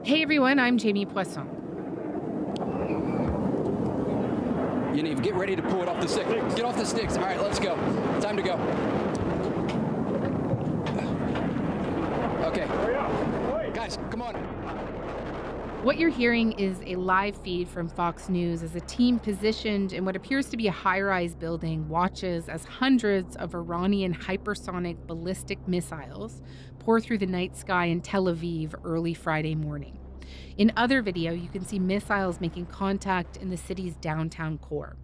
Hey everyone, I'm Jamie Poisson. Yaniv, get ready to pull it off the stick. Get off the sticks. All right, let's go. Time to go. Okay. Guys, come on. What you're hearing is a live feed from Fox News as a team positioned in what appears to be a high-rise building watches as hundreds of Iranian hypersonic ballistic missiles pour through the night sky in Tel Aviv early Friday morning. In other video, you can see missiles making contact in the city's downtown core.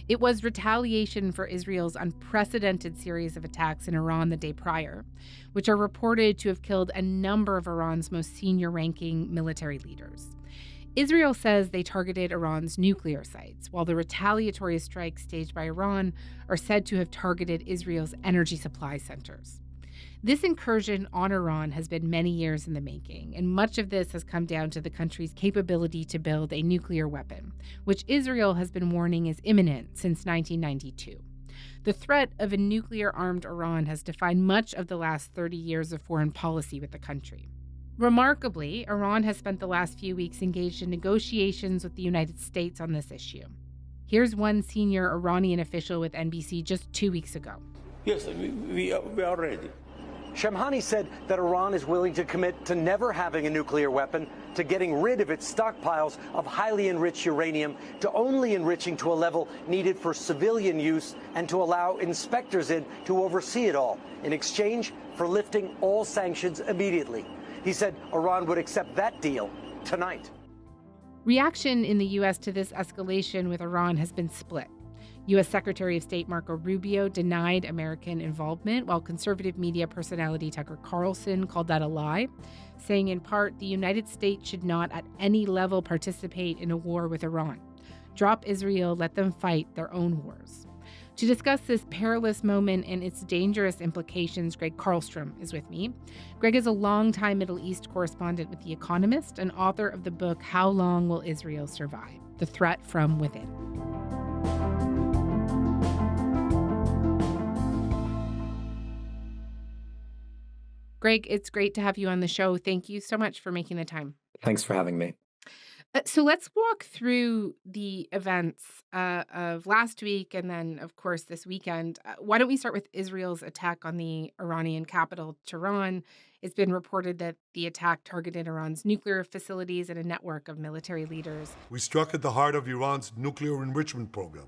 It was retaliation for Israel's unprecedented series of attacks in Iran the day prior, which are reported to have killed a number of Iran's most senior-ranking military leaders. Israel says they targeted Iran's nuclear sites, while the retaliatory strikes staged by Iran are said to have targeted Israel's energy supply centers. This incursion on Iran has been many years in the making, and much of this has come down to the country's capability to build a nuclear weapon, which Israel has been warning is imminent since 1992. The threat of a nuclear-armed Iran has defined much of the last 30 years of foreign policy with the country. Remarkably, Iran has spent the last few weeks engaged in negotiations with the United States on this issue. Here's one senior Iranian official with NBC just 2 weeks ago. Yes, we are ready. Shamhani said that Iran is willing to commit to never having a nuclear weapon, to getting rid of its stockpiles of highly enriched uranium, to only enriching to a level needed for civilian use, and to allow inspectors in to oversee it all, in exchange for lifting all sanctions immediately. He said Iran would accept that deal tonight. Reaction in the U.S. to this escalation with Iran has been split. U.S. Secretary of State Marco Rubio denied American involvement, while conservative media personality Tucker Carlson called that a lie, saying in part the United States should not at any level participate in a war with Iran. Drop Israel, let them fight their own wars. To discuss this perilous moment and its dangerous implications, Greg Carlstrom is with me. Greg is a longtime Middle East correspondent with The Economist and author of the book How Long Will Israel Survive? The Threat from Within. Greg, it's great to have you on the show. Thank you so much for making the time. Thanks for having me. So let's walk through the events of last week and then, of course, this weekend. Why don't we start with Israel's attack on the Iranian capital, Tehran? It's been reported that the attack targeted Iran's nuclear facilities and a network of military leaders. We struck at the heart of Iran's nuclear enrichment program.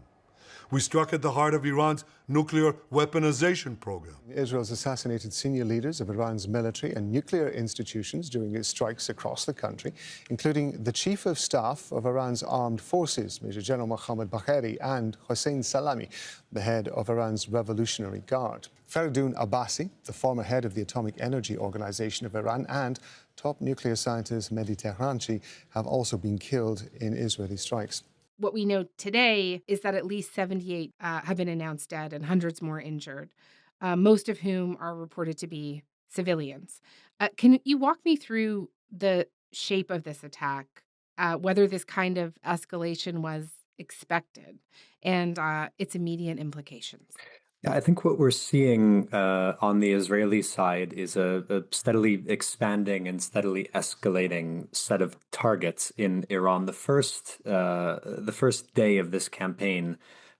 We struck at the heart of Iran's nuclear weaponization program. Israel's assassinated senior leaders of Iran's military and nuclear institutions during its strikes across the country, including the chief of staff of Iran's armed forces, Major General Mohammad Bagheri, and Hossein Salami, the head of Iran's Revolutionary Guard. Ferdowsi Abbasi, the former head of the Atomic Energy Organization of Iran, and top nuclear scientist Mehdi Tehranchi have also been killed in Israeli strikes. What we know today is that at least 78 have been announced dead and hundreds more injured, most of whom are reported to be civilians. Can you walk me through the shape of this attack, whether this kind of escalation was expected, and its immediate implications? Yeah, I think what we're seeing on the Israeli side is a steadily expanding and steadily escalating set of targets in Iran. The first day of this campaign,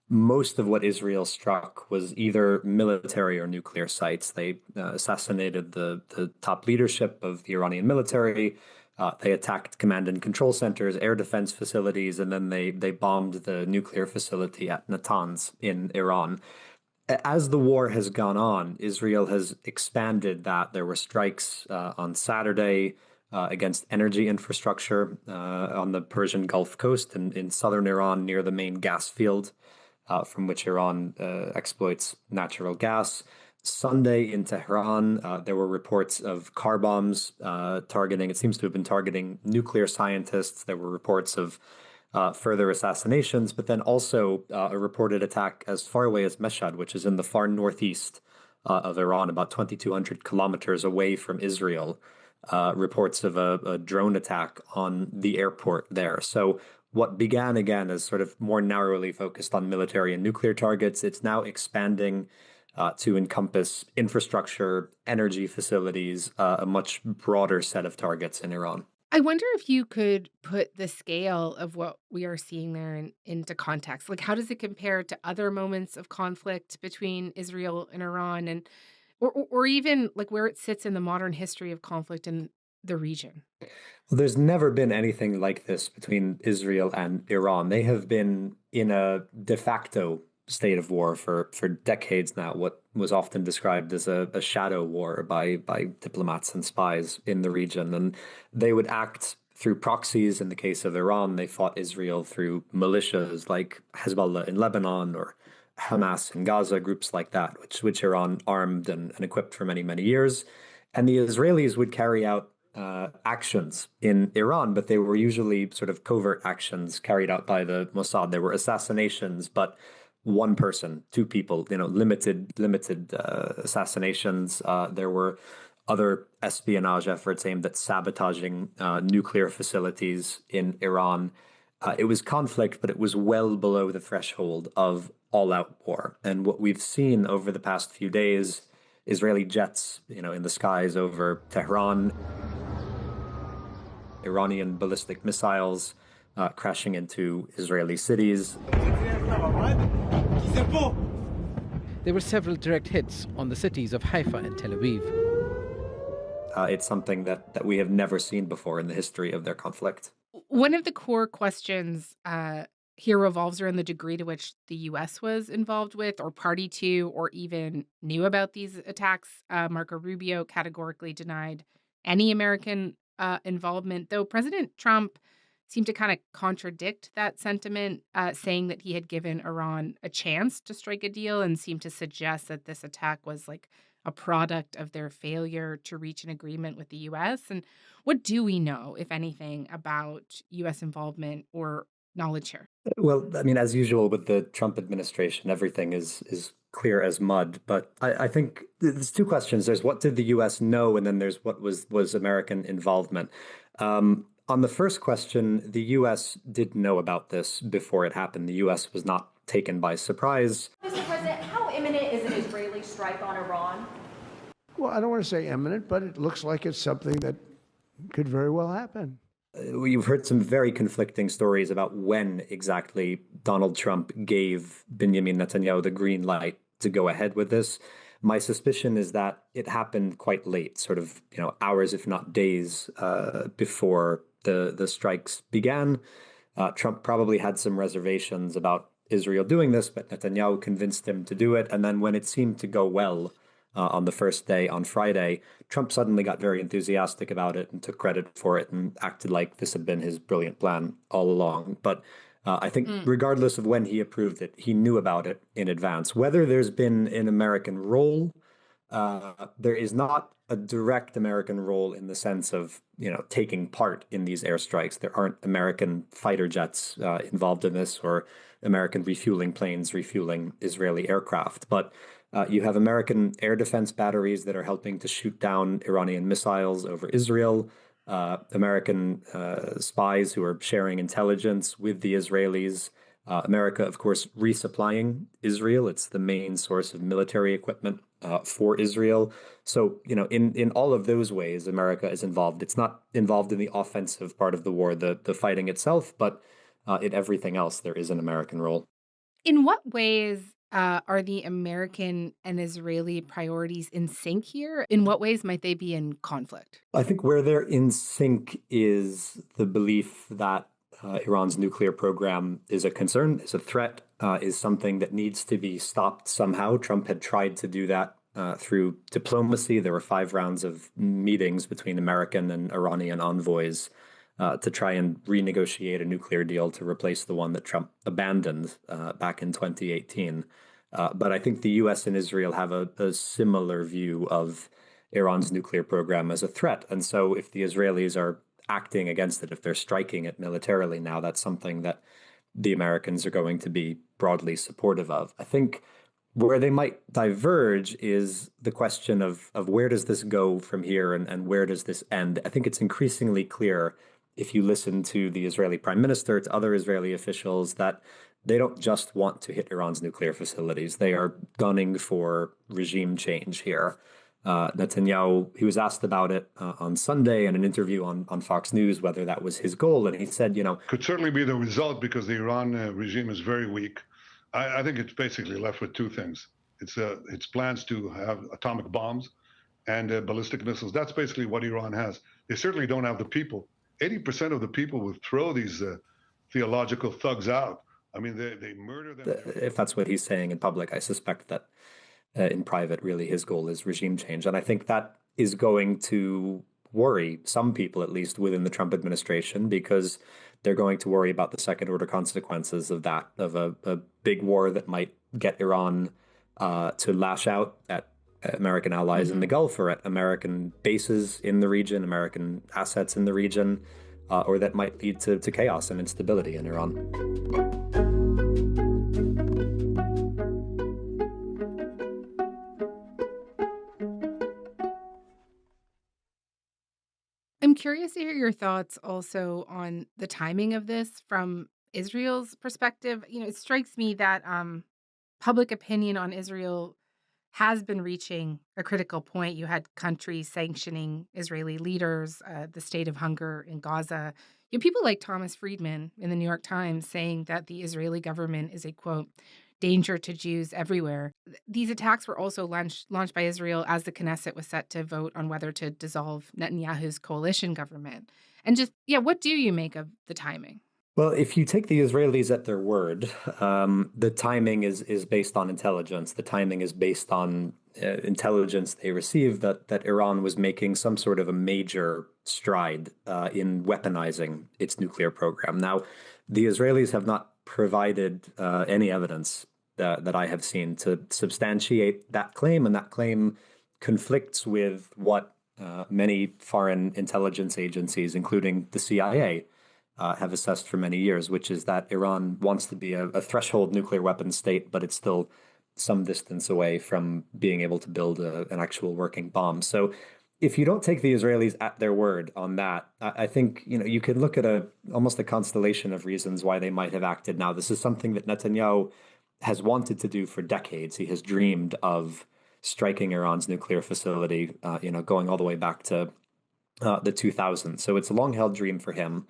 most of what Israel struck was either military or nuclear sites. They assassinated the top leadership of the Iranian military. They attacked command and control centers, air defense facilities, and then they bombed the nuclear facility at Natanz in Iran. As the war has gone on, Israel has expanded that. There were strikes on Saturday against energy infrastructure on the Persian Gulf Coast and in southern Iran near the main gas field from which Iran exploits natural gas. Sunday in Tehran, there were reports of car bombs targeting, it seems to have been targeting nuclear scientists. There were reports of further assassinations, but then also a reported attack as far away as Mashhad, which is in the far northeast of Iran, about 2,200 kilometers away from Israel. Reports of a drone attack on the airport there. So what began again as sort of more narrowly focused on military and nuclear targets, it's now expanding to encompass infrastructure, energy facilities, a much broader set of targets in Iran. I wonder if you could put the scale of what we are seeing there into context. Like, how does it compare to other moments of conflict between Israel and Iran, and or even like where it sits in the modern history of conflict in the region? Well, there's never been anything like this between Israel and Iran. They have been in a de facto state of war for decades now, what was often described as a shadow war by diplomats and spies in the region. And they would act through proxies. In the case of Iran, they fought Israel through militias like Hezbollah in Lebanon or Hamas in Gaza, groups like that, which Iran armed and equipped for many, many years. And the Israelis would carry out actions in Iran, but they were usually sort of covert actions carried out by the Mossad. There were assassinations, but one person, two people, limited assassinations. There were other espionage efforts aimed at sabotaging nuclear facilities in Iran. It was conflict, but it was well below the threshold of all-out war. And what we've seen over the past few days, Israeli jets, in the skies over Tehran, Iranian ballistic missiles crashing into Israeli cities. There were several direct hits on the cities of Haifa and Tel Aviv. It's something that we have never seen before in the history of their conflict. One of the core questions here revolves around the degree to which the U.S. was involved with or party to or even knew about these attacks. Marco Rubio categorically denied any American involvement, though President Trump seemed to kind of contradict that sentiment, saying that he had given Iran a chance to strike a deal and seemed to suggest that this attack was like a product of their failure to reach an agreement with the U.S. And what do we know, if anything, about U.S. involvement or knowledge here? Well, I mean, as usual with the Trump administration, everything is clear as mud. But I think there's two questions. There's what did the U.S. know, and then there's what was American involvement. On the first question, the U.S. did know about this before it happened. The U.S. was not taken by surprise. Mr. President, how imminent is an Israeli strike on Iran? Well, I don't want to say imminent, but it looks like it's something that could very well happen. We've heard some very conflicting stories about when exactly Donald Trump gave Benjamin Netanyahu the green light to go ahead with this. My suspicion is that it happened quite late, sort of, hours, if not days, before the strikes began. Trump probably had some reservations about Israel doing this, but Netanyahu convinced him to do it. And then when it seemed to go well on the first day, on Friday, Trump suddenly got very enthusiastic about it and took credit for it and acted like this had been his brilliant plan all along. But I think regardless of when he approved it, he knew about it in advance. Whether there's been an American role, there is not a direct American role in the sense of, taking part in these airstrikes. There aren't American fighter jets involved in this or American refueling planes refueling Israeli aircraft. But you have American air defense batteries that are helping to shoot down Iranian missiles over Israel. American spies who are sharing intelligence with the Israelis. America, of course, resupplying Israel. It's the main source of military equipment for Israel. So, in all of those ways, America is involved. It's not involved in the offensive part of the war, the fighting itself, but in everything else, there is an American role. In what ways are the American and Israeli priorities in sync here? In what ways might they be in conflict? I think where they're in sync is the belief that Iran's nuclear program is a concern, is a threat, is something that needs to be stopped somehow. Trump had tried to do that through diplomacy. There were 5 rounds of meetings between American and Iranian envoys to try and renegotiate a nuclear deal to replace the one that Trump abandoned back in 2018. But I think the U.S. and Israel have a similar view of Iran's nuclear program as a threat. And so if the Israelis are acting against it, if they're striking it militarily now, that's something that the Americans are going to be broadly supportive of. I think where they might diverge is the question of where does this go from here and where does this end? I think it's increasingly clear if you listen to the Israeli prime minister, to other Israeli officials, that they don't just want to hit Iran's nuclear facilities. They are gunning for regime change here. Netanyahu, he was asked about it on Sunday in an interview on Fox News, whether that was his goal. And he said, could certainly be the result because the Iran regime is very weak. I think it's basically left with two things. It's plans to have atomic bombs and ballistic missiles. That's basically what Iran has. They certainly don't have the people. 80% of the people would throw these theological thugs out. I mean, they murder them. If that's what he's saying in public, I suspect that in private, really, his goal is regime change. And I think that is going to worry some people, at least within the Trump administration, because they're going to worry about the second order consequences of that, of a big war that might get Iran to lash out at American allies in the Gulf or at American bases in the region, American assets in the region, or that might lead to chaos and instability in Iran. I'm curious to hear your thoughts also on the timing of this from Israel's perspective. It strikes me that public opinion on Israel has been reaching a critical point. You had countries sanctioning Israeli leaders, the state of hunger in Gaza. You have people like Thomas Friedman in the New York Times saying that the Israeli government is a, quote, danger to Jews everywhere. These attacks were also launched by Israel as the Knesset was set to vote on whether to dissolve Netanyahu's coalition government. And just, what do you make of the timing? Well, if you take the Israelis at their word, the timing is based on intelligence. The timing is based on intelligence they received that Iran was making some sort of a major stride in weaponizing its nuclear program. Now, the Israelis have not provided any evidence that I have seen to substantiate that claim, and that claim conflicts with what many foreign intelligence agencies, including the CIA, have assessed for many years, which is that Iran wants to be a threshold nuclear weapons state, but it's still some distance away from being able to build an actual working bomb. So if you don't take the Israelis at their word on that, I think you can look at almost a constellation of reasons why they might have acted. Now, this is something that Netanyahu has wanted to do for decades. He has dreamed of striking Iran's nuclear facility, going all the way back to the 2000s. So it's a long-held dream for him.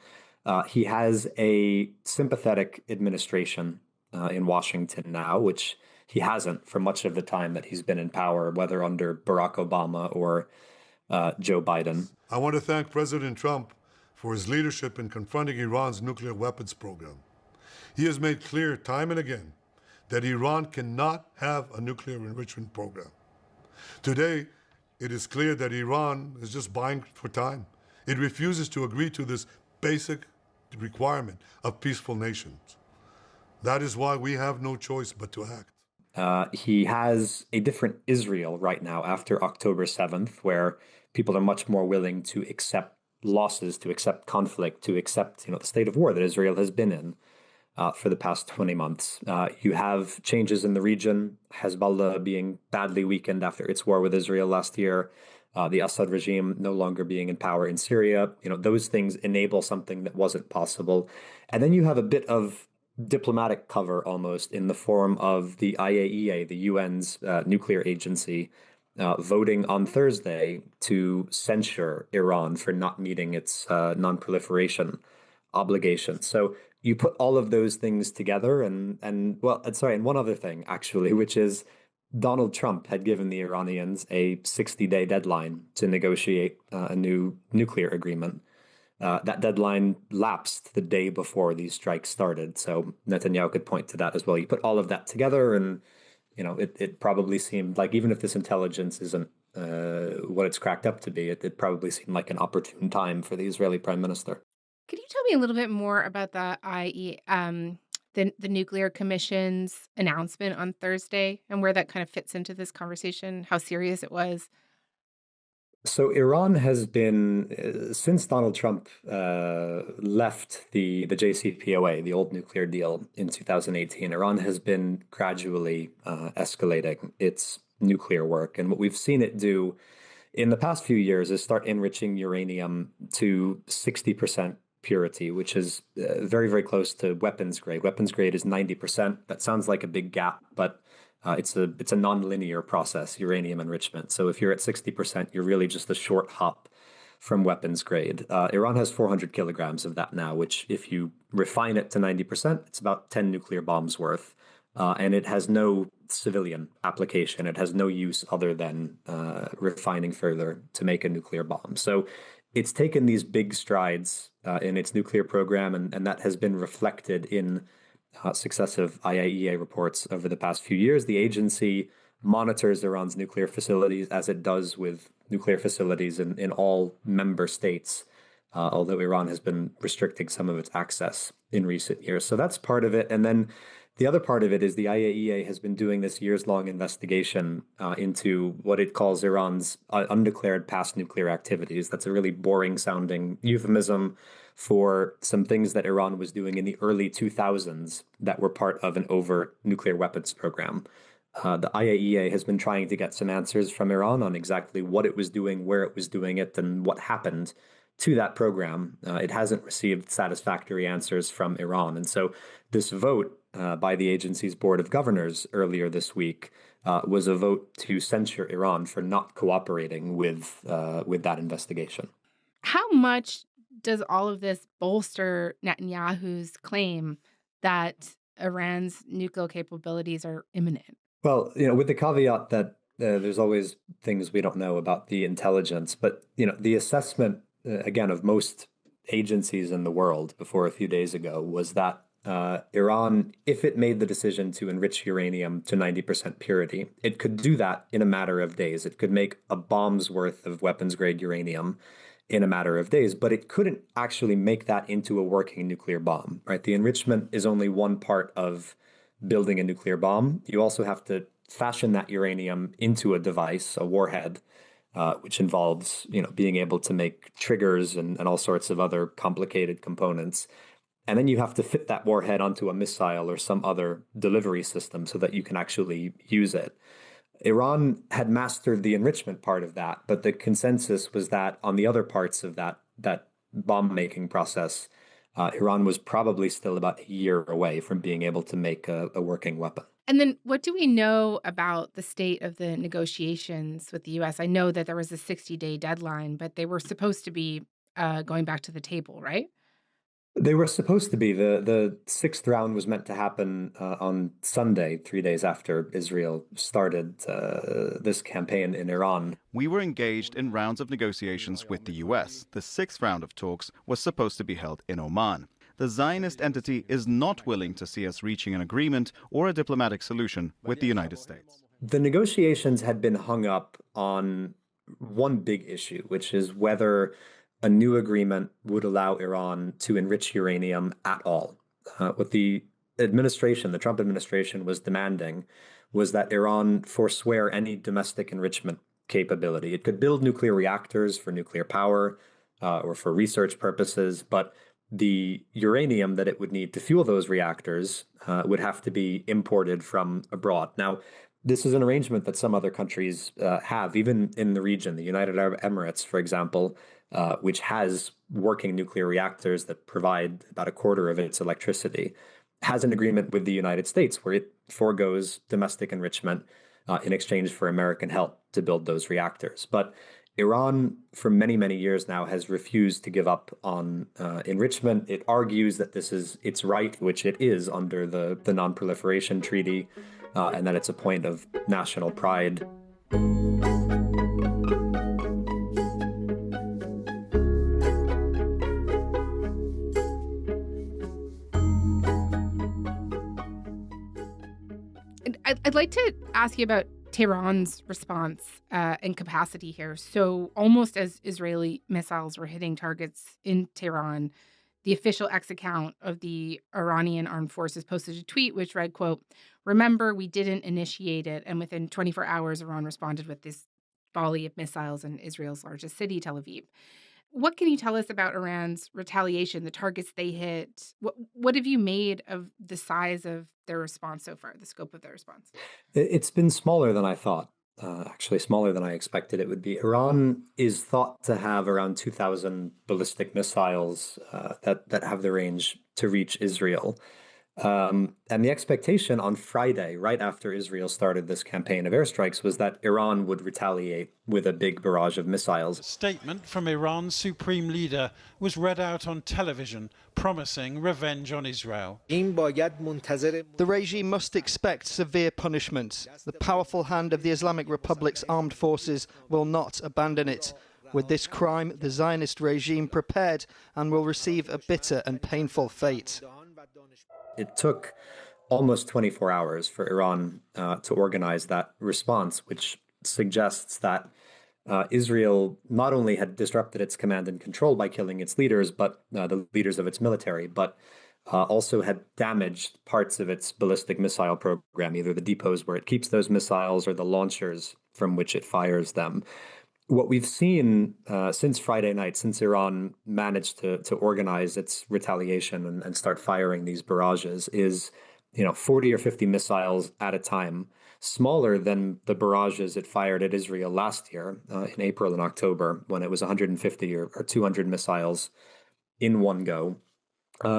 He has a sympathetic administration in Washington now, which he hasn't for much of the time that he's been in power, whether under Barack Obama or Joe Biden. I want to thank President Trump for his leadership in confronting Iran's nuclear weapons program. He has made clear time and again that Iran cannot have a nuclear enrichment program. Today, it is clear that Iran is just buying for time. It refuses to agree to this basic requirement of peaceful nations. That is why we have no choice but to act. He has a different Israel right now after October 7th, where people are much more willing to accept losses, to accept conflict, to accept the state of war that Israel has been in for the past 20 months. You have changes in the region, Hezbollah being badly weakened after its war with Israel last year, the Assad regime no longer being in power in Syria. Those things enable something that wasn't possible. And then you have a bit of diplomatic cover almost in the form of the IAEA, the UN's nuclear agency, voting on Thursday to censure Iran for not meeting its non-proliferation obligations. So you put all of those things together and one other thing, actually, which is Donald Trump had given the Iranians a 60-day deadline to negotiate a new nuclear agreement. That deadline lapsed the day before these strikes started. So Netanyahu could point to that as well. You put all of that together and, it probably seemed like, even if this intelligence isn't what it's cracked up to be, it probably seemed like an opportune time for the Israeli prime minister. Could you tell me a little bit more about the Nuclear Commission's announcement on Thursday and where that kind of fits into this conversation, how serious it was? So Iran has been, since Donald Trump left the JCPOA, the old nuclear deal in 2018, Iran has been gradually escalating its nuclear work. And what we've seen it do in the past few years is start enriching uranium to 60% purity, which is very, very close to weapons grade. Weapons grade is 90%. That sounds like a big gap, but It's a non-linear process, uranium enrichment. So if you're at 60%, you're really just a short hop from weapons grade. Iran has 400 kilograms of that now, which if you refine it to 90%, it's about 10 nuclear bombs worth. And it has no civilian application. It has no use other than refining further to make a nuclear bomb. So it's taken these big strides in its nuclear program, and that has been reflected in successive IAEA reports over the past few years. The agency monitors Iran's nuclear facilities as it does with nuclear facilities in all member states, although Iran has been restricting some of its access in recent years. So that's part of it. And then the other part of it is the IAEA has been doing this years-long investigation into what it calls Iran's undeclared past nuclear activities. That's a really boring-sounding euphemism for some things that Iran was doing in the early 2000s that were part of an overt nuclear weapons program. The IAEA has been trying to get some answers from Iran on exactly what it was doing, where it was doing it, and what happened to that program. It hasn't received satisfactory answers from Iran. And so this vote by the agency's board of governors earlier this week was a vote to censure Iran for not cooperating with that investigation. How much does all of this bolster Netanyahu's claim that Iran's nuclear capabilities are imminent? Well, with the caveat that there's always things we don't know about the intelligence, but the assessment again of most agencies in the world before a few days ago was that Iran, if it made the decision to enrich uranium to 90% purity, it could do that in a matter of days. It could make a bomb's worth of weapons-grade uranium in a matter of days, but it couldn't actually make that into a working nuclear bomb, right? The enrichment is only one part of building a nuclear bomb. You also have to fashion that uranium into a device, a warhead, which involves, being able to make triggers and all sorts of other complicated components. And then you have to fit that warhead onto a missile or some other delivery system so that you can actually use it. Iran had mastered the enrichment part of that, but the consensus was that on the other parts of that bomb-making process, Iran was probably still about a year away from being able to make a working weapon. And then what do we know about the state of the negotiations with the U.S.? I know that there was a 60-day deadline, but they were supposed to be going back to the table, right? They were supposed to be. The sixth round was meant to happen on Sunday, 3 days after Israel started this campaign in Iran. We were engaged in rounds of negotiations with the U.S. The sixth round of talks was supposed to be held in Oman. The Zionist entity is not willing to see us reaching an agreement or a diplomatic solution with the United States. The negotiations had been hung up on one big issue, which is whether a new agreement would allow Iran to enrich uranium at all. What the Trump administration was demanding was that Iran forswear any domestic enrichment capability. It could build nuclear reactors for nuclear power or for research purposes, but the uranium that it would need to fuel those reactors would have to be imported from abroad. Now, this is an arrangement that some other countries have, even in the region. The United Arab Emirates, for example, which has working nuclear reactors that provide about a quarter of its electricity, has an agreement with the United States where it forgoes domestic enrichment in exchange for American help to build those reactors. But Iran, for many, many years now, has refused to give up on enrichment. It argues that this is its right, which it is under the Non-Proliferation Treaty, and that it's a point of national pride. I'd like to ask you about Tehran's response and capacity here. So almost as Israeli missiles were hitting targets in Tehran, the official X account of the Iranian armed forces posted a tweet which read, quote, "Remember, we didn't initiate it." And within 24 hours, Iran responded with this volley of missiles in Israel's largest city, Tel Aviv. What can you tell us about Iran's retaliation, the targets they hit? What have you made of the size of their response so far, the scope of their response? It's been smaller than I thought, actually smaller than I expected it would be. Iran is thought to have around 2,000 ballistic missiles that have the range to reach Israel. And the expectation on Friday, right after Israel started this campaign of airstrikes, was that Iran would retaliate with a big barrage of missiles. A statement from Iran's supreme leader was read out on television, promising revenge on Israel. The regime must expect severe punishments. The powerful hand of the Islamic Republic's armed forces will not abandon it. With this crime, the Zionist regime prepared and will receive a bitter and painful fate. It took almost 24 hours for Iran to organize that response, which suggests that Israel not only had disrupted its command and control by killing its leaders, but the leaders of its military, but also had damaged parts of its ballistic missile program, either the depots where it keeps those missiles or the launchers from which it fires them. What we've seen since Friday night, since Iran managed to organize its retaliation and start firing these barrages, is 40 or 50 missiles at a time, smaller than the barrages it fired at Israel last year in April and October, when it was 150 or 200 missiles in one go.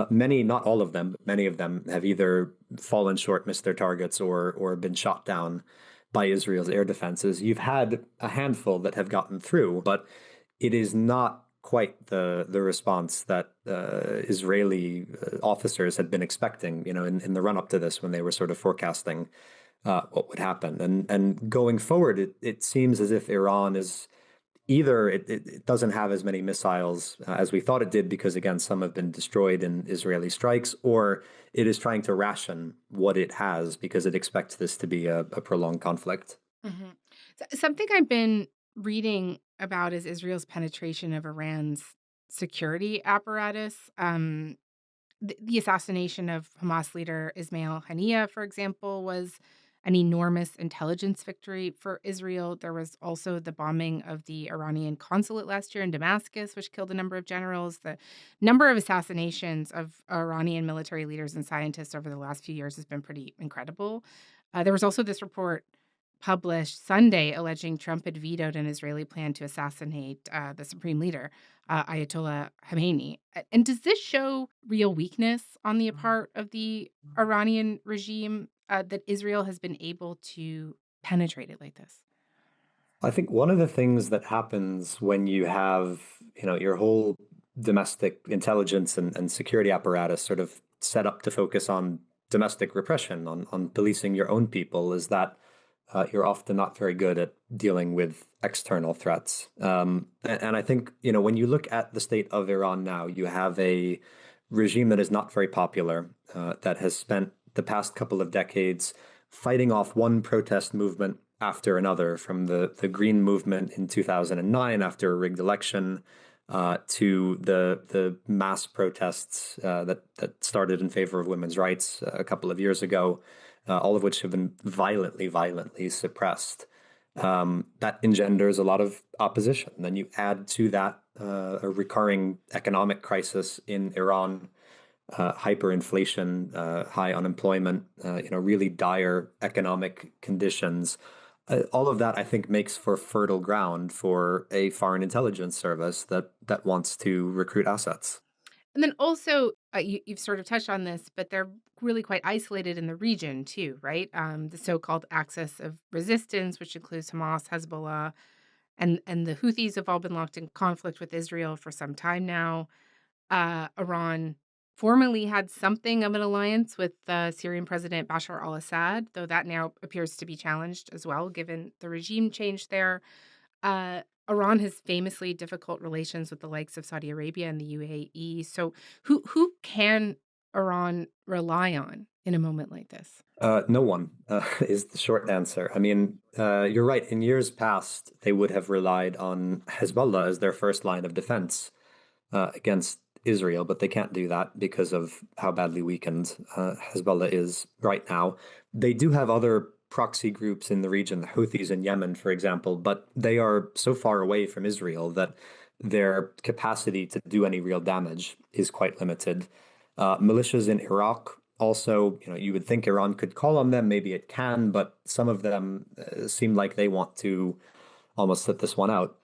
Many, not all of them, but many of them have either fallen short, missed their targets, or been shot down by Israel's air defenses. You've had a handful that have gotten through, but it is not quite the response that Israeli officers had been expecting, in the run-up to this, when they were sort of forecasting what would happen. And going forward, it seems as if Iran is either it doesn't have as many missiles as we thought it did, because, again, some have been destroyed in Israeli strikes, or it is trying to ration what it has because it expects this to be a prolonged conflict. Mm-hmm. Something I've been reading about is Israel's penetration of Iran's security apparatus. The assassination of Hamas leader Ismail Haniyeh, for example, was an enormous intelligence victory for Israel. There was also the bombing of the Iranian consulate last year in Damascus, which killed a number of generals. The number of assassinations of Iranian military leaders and scientists over the last few years has been pretty incredible. There was also this report published Sunday alleging Trump had vetoed an Israeli plan to assassinate the supreme leader, Ayatollah Khamenei. And does this show real weakness on the part of the Iranian regime, that Israel has been able to penetrate it like this? I think one of the things that happens when you have, your whole domestic intelligence and security apparatus sort of set up to focus on domestic repression, on policing your own people, is that you're often not very good at dealing with external threats. And I think, when you look at the state of Iran now, you have a regime that is not very popular, that has spent the past couple of decades fighting off one protest movement after another, from the Green Movement in 2009 after a rigged election, to the mass protests that started in favor of women's rights a couple of years ago, all of which have been violently suppressed. That engenders a lot of opposition. Then you add to that a recurring economic crisis in Iran, hyperinflation, high unemployment, really dire economic conditions. All of that, I think, makes for fertile ground for a foreign intelligence service that wants to recruit assets. And then also, you've sort of touched on this, but they're really quite isolated in the region too, right? The so-called axis of resistance, which includes Hamas, Hezbollah, and the Houthis, have all been locked in conflict with Israel for some time now. Iran formerly had something of an alliance with Syrian President Bashar al-Assad, though that now appears to be challenged as well, given the regime change there. Iran has famously difficult relations with the likes of Saudi Arabia and the UAE. So who can Iran rely on in a moment like this? No one is the short answer. I mean, you're right. In years past, they would have relied on Hezbollah as their first line of defense against Israel, but they can't do that because of how badly weakened Hezbollah is right now. They do have other proxy groups in the region, the Houthis in Yemen, for example, but they are so far away from Israel that their capacity to do any real damage is quite limited. Militias in Iraq also, you would think Iran could call on them, maybe it can, but some of them seem like they want to almost sit this one out,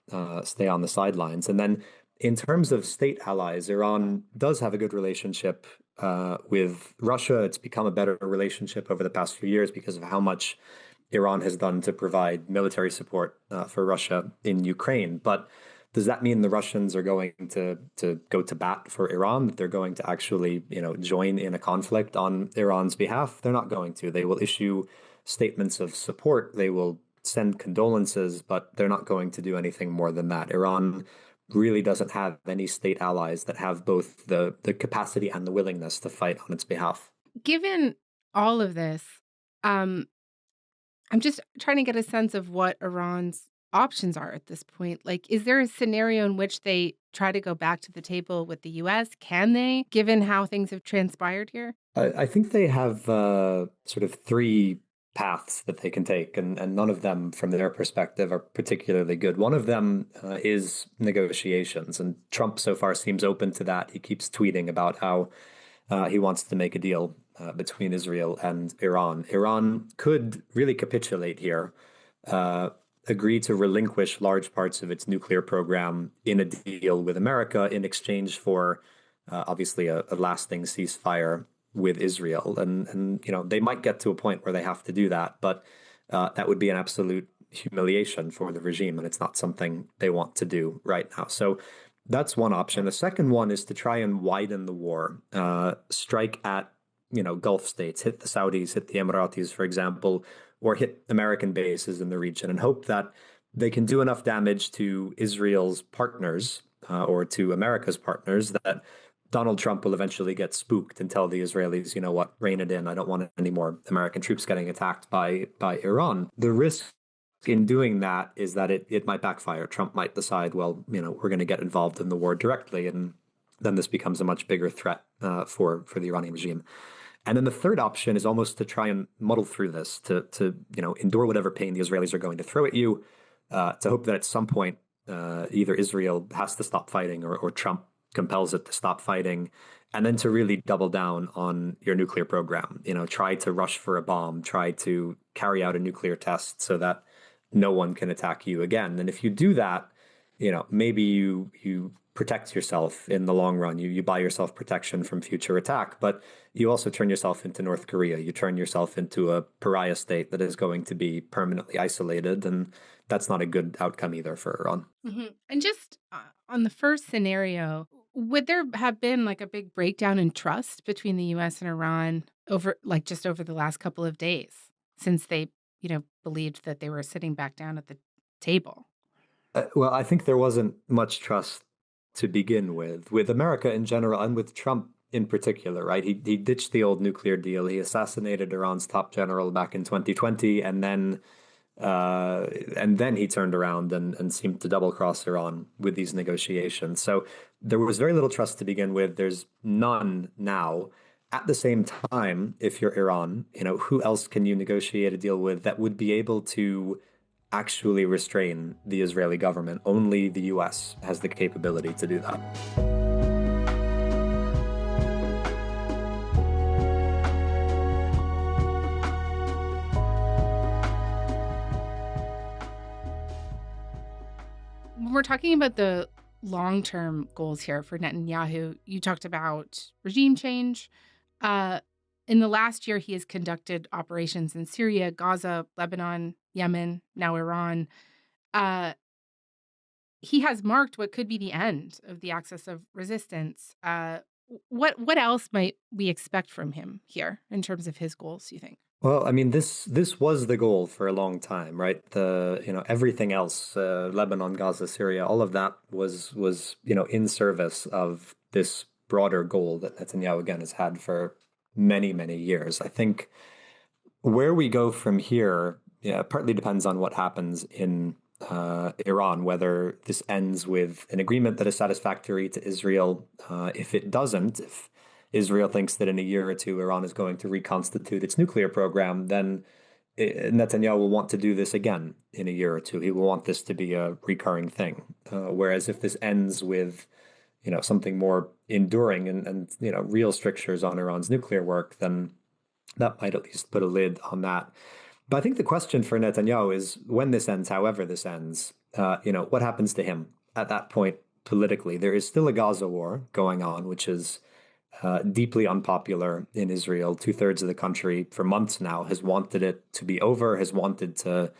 stay on the sidelines. And then in terms of state allies, Iran does have a good relationship with Russia. It's become a better relationship over the past few years because of how much Iran has done to provide military support for Russia in Ukraine. But does that mean the Russians are going to go to bat for Iran? That they're going to actually, join in a conflict on Iran's behalf? They're not going to. They will issue statements of support. They will send condolences, but they're not going to do anything more than that. Iran really doesn't have any state allies that have both the capacity and the willingness to fight on its behalf. Given all of this, I'm just trying to get a sense of what Iran's options are at this point. Like, is there a scenario in which they try to go back to the table with the U.S.? Can they, given how things have transpired here? I think they have sort of three paths that they can take, and none of them, from their perspective, are particularly good. One of them is negotiations, and Trump so far seems open to that. He keeps tweeting about how he wants to make a deal between Israel and Iran. Iran could really capitulate here, agree to relinquish large parts of its nuclear program in a deal with America in exchange for obviously a lasting ceasefire with Israel. And they might get to a point where they have to do that, but that would be an absolute humiliation for the regime, and it's not something they want to do right now. So that's one option. The second one is to try and widen the war, strike at Gulf states, hit the Saudis, hit the Emiratis, for example, or hit American bases in the region, and hope that they can do enough damage to Israel's partners or to America's partners that Donald Trump will eventually get spooked and tell the Israelis, you know what, rein it in. I don't want any more American troops getting attacked by Iran. The risk in doing that is that it might backfire. Trump might decide, well, we're going to get involved in the war directly, and then this becomes a much bigger threat for the Iranian regime. And then the third option is almost to try and muddle through this, to endure whatever pain the Israelis are going to throw at you, to hope that at some point either Israel has to stop fighting or Trump compels it to stop fighting, and then to really double down on your nuclear program. Try to rush for a bomb, try to carry out a nuclear test so that no one can attack you again. And if you do that, maybe you protect yourself in the long run. You buy yourself protection from future attack, but you also turn yourself into North Korea. You turn yourself into a pariah state that is going to be permanently isolated, and that's not a good outcome either for Iran. Mm-hmm. And just on the first scenario, would there have been like a big breakdown in trust between the U.S. and Iran over the last couple of days since they, believed that they were sitting back down at the table? Well, I think there wasn't much trust to begin with America in general, and with Trump in particular, right? He ditched the old nuclear deal. He assassinated Iran's top general back in 2020, and then he turned around and seemed to double-cross Iran with these negotiations. So there was very little trust to begin with. There's none now. At the same time, if you're Iran, who else can you negotiate a deal with that would be able to actually restrain the Israeli government? Only the U.S. has the capability to do that. When we're talking about the long-term goals here for Netanyahu, you talked about regime change. In the last year, he has conducted operations in Syria, Gaza, Lebanon, Yemen, now Iran. He has marked what could be the end of the axis of resistance. What else might we expect from him here in terms of his goals, you think? Well, I mean, this was the goal for a long time, right? Everything else, Lebanon, Gaza, Syria, all of that was in service of this broader goal that Netanyahu again has had for many, many years. I think where we go from here partly depends on what happens in Iran, whether this ends with an agreement that is satisfactory to Israel. If it doesn't, if Israel thinks that in a year or two Iran is going to reconstitute its nuclear program, then Netanyahu will want to do this again in a year or two. He will want this to be a recurring thing. Whereas if this ends with something more enduring and real strictures on Iran's nuclear work, then that might at least put a lid on that. But I think the question for Netanyahu is when this ends, however this ends, what happens to him? At that point, politically. There is still a Gaza war going on, which is deeply unpopular in Israel. 2/3 of the country for months now has wanted it to be over, has wanted to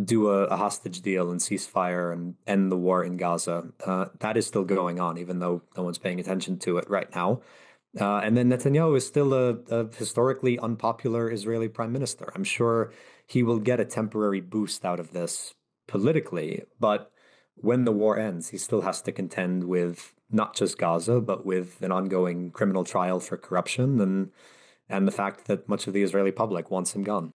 do a hostage deal and ceasefire and end the war in Gaza. That is still going on, even though no one's paying attention to it right now. And then Netanyahu is still a historically unpopular Israeli prime minister. I'm sure he will get a temporary boost out of this politically, but when the war ends, he still has to contend with not just Gaza, but with an ongoing criminal trial for corruption and the fact that much of the Israeli public wants him gone.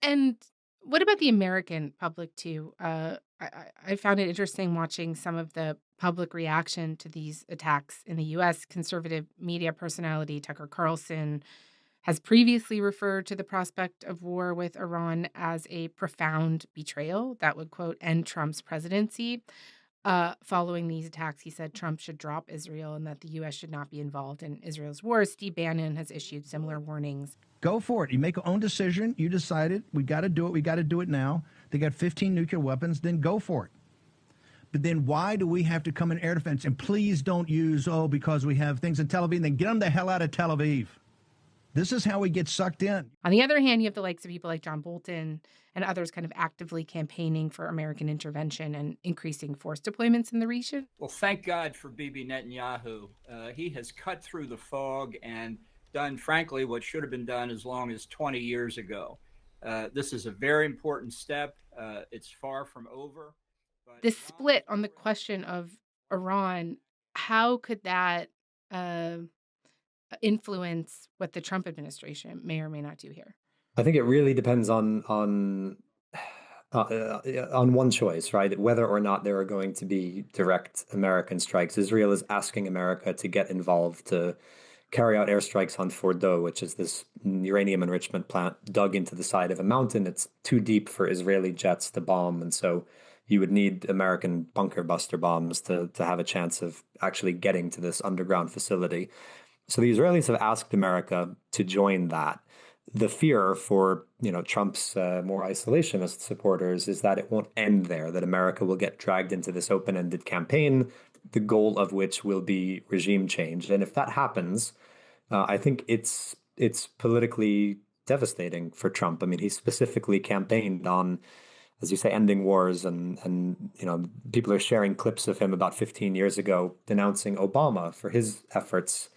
And what about the American public too? I found it interesting watching some of the public reaction to these attacks in the U.S. Conservative media personality Tucker Carlson has previously referred to the prospect of war with Iran as a profound betrayal that would, quote, end Trump's presidency. Following these attacks, he said Trump should drop Israel and that the U.S. should not be involved in Israel's war. Steve Bannon has issued similar warnings. Go for it. You make your own decision. You decided we got to do it. We got to do it now. They got 15 nuclear weapons. Then go for it. But then why do we have to come in air defense? And please don't use, because we have things in Tel Aviv. Then get them the hell out of Tel Aviv. This is how we get sucked in. On the other hand, you have the likes of people like John Bolton and others kind of actively campaigning for American intervention and increasing force deployments in the region. Well, thank God for Bibi Netanyahu. He has cut through the fog and done, frankly, what should have been done as long as 20 years ago. This is a very important step. It's far from over. This split on the question of Iran, how could that influence what the Trump administration may or may not do here? I think it really depends on one choice, right? Whether or not there are going to be direct American strikes. Israel is asking America to get involved to carry out airstrikes on Fordo, which is this uranium enrichment plant dug into the side of a mountain. It's too deep for Israeli jets to bomb, and so you would need American bunker buster bombs to have a chance of actually getting to this underground facility. So the Israelis have asked America to join that. The fear for Trump's more isolationist supporters is that it won't end there, that America will get dragged into this open-ended campaign, the goal of which will be regime change. And if that happens, I think it's politically devastating for Trump. I mean, he specifically campaigned on, as you say, ending wars, and people are sharing clips of him about 15 years ago denouncing Obama for his efforts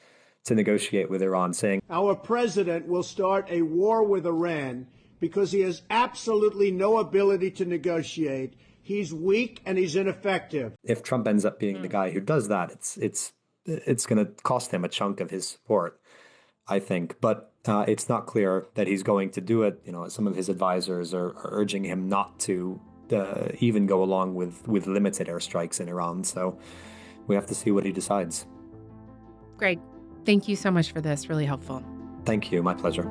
to negotiate with Iran, saying, "Our president will start a war with Iran because he has absolutely no ability to negotiate. He's weak and he's ineffective." If Trump ends up being the guy who does that, it's going to cost him a chunk of his support, I think. But it's not clear that he's going to do it. Some of his advisors are urging him not to even go along with limited airstrikes in Iran. So we have to see what he decides. Greg, thank you so much for this. Really helpful. Thank you. My pleasure.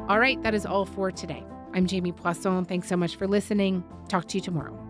All right, that is all for today. I'm Jamie Poisson. Thanks so much for listening. Talk to you tomorrow.